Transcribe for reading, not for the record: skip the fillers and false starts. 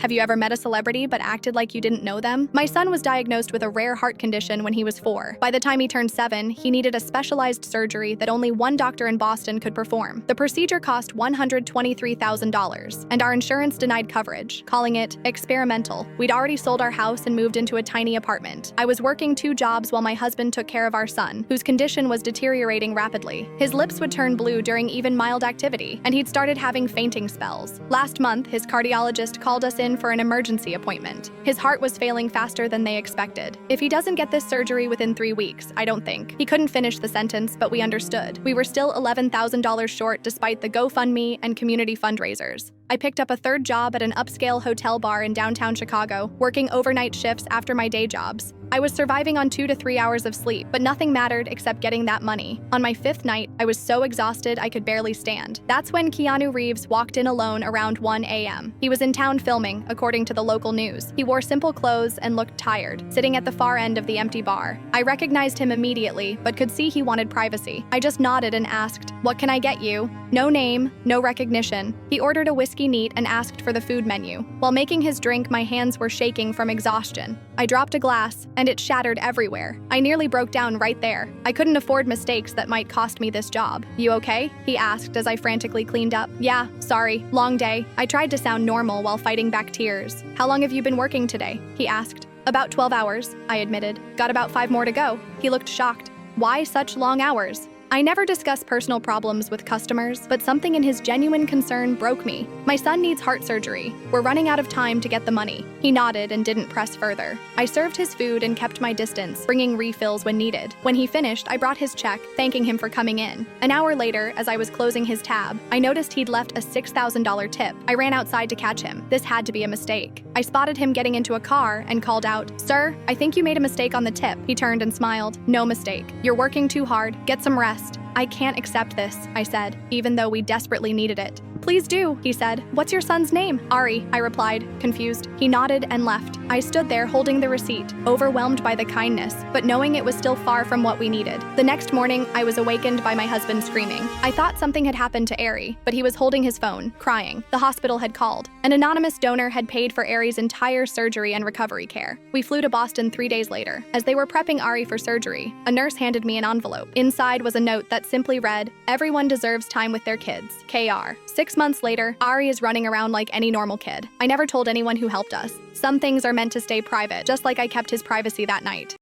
Have you ever met a celebrity but acted like you didn't know them? My son was diagnosed with a rare heart condition when he was 4. By the time he turned 7, he needed a specialized surgery that only one doctor in Boston could perform. The procedure cost $123,000, and our insurance denied coverage, calling it experimental. We'd already sold our house and moved into a tiny apartment. I was working 2 jobs while my husband took care of our son, whose condition was deteriorating rapidly. His lips would turn blue during even mild activity, and he'd started having fainting spells. Last month, his cardiologist called us in for an emergency appointment. His heart was failing faster than they expected. If he doesn't get this surgery within 3 weeks, I don't think. He couldn't finish the sentence, but we understood. We were still $11,000 short despite the GoFundMe and community fundraisers. I picked up a 3rd job at an upscale hotel bar in downtown Chicago, working overnight shifts after my day jobs. I was surviving on 2 to 3 hours of sleep, but nothing mattered except getting that money. On my 5th night, I was so exhausted I could barely stand. That's when Keanu Reeves walked in alone around 1 a.m. He was in town filming, according to the local news. He wore simple clothes and looked tired, sitting at the far end of the empty bar. I recognized him immediately, but could see he wanted privacy. I just nodded and asked, "What can I get you?" No name, no recognition. He ordered a whiskey neat and asked for the food menu. While making his drink, my hands were shaking from exhaustion. I dropped a glass, and it shattered everywhere. I nearly broke down right there. I couldn't afford mistakes that might cost me this job. "You okay?" he asked as I frantically cleaned up. "Yeah, sorry, long day." I tried to sound normal while fighting back tears. "How long have you been working today?" he asked. "About 12 hours, I admitted. "Got about 5 more to go." He looked shocked. "Why such long hours?" I never discuss personal problems with customers, but something in his genuine concern broke me. "My son needs heart surgery. We're running out of time to get the money." He nodded and didn't press further. I served his food and kept my distance, bringing refills when needed. When he finished, I brought his check, thanking him for coming in. An hour later, as I was closing his tab, I noticed he'd left a $6,000 tip. I ran outside to catch him. This had to be a mistake. I spotted him getting into a car and called out, "Sir, I think you made a mistake on the tip." He turned and smiled. "No mistake. You're working too hard. Get some rest." "I can't accept this," I said, even though we desperately needed it. "Please do," he said. "What's your son's name?" "Ari," I replied, confused. He nodded and left. I stood there holding the receipt, overwhelmed by the kindness, but knowing it was still far from what we needed. The next morning, I was awakened by my husband screaming. I thought something had happened to Ari, but he was holding his phone, crying. The hospital had called. An anonymous donor had paid for Ari's entire surgery and recovery care. We flew to Boston 3 days later. As they were prepping Ari for surgery, a nurse handed me an envelope. Inside was a note that simply read, "Everyone deserves time with their kids. KR." 6 months later, Ari is running around like any normal kid. I never told anyone who helped us. Some things are meant to stay private, just like I kept his privacy that night.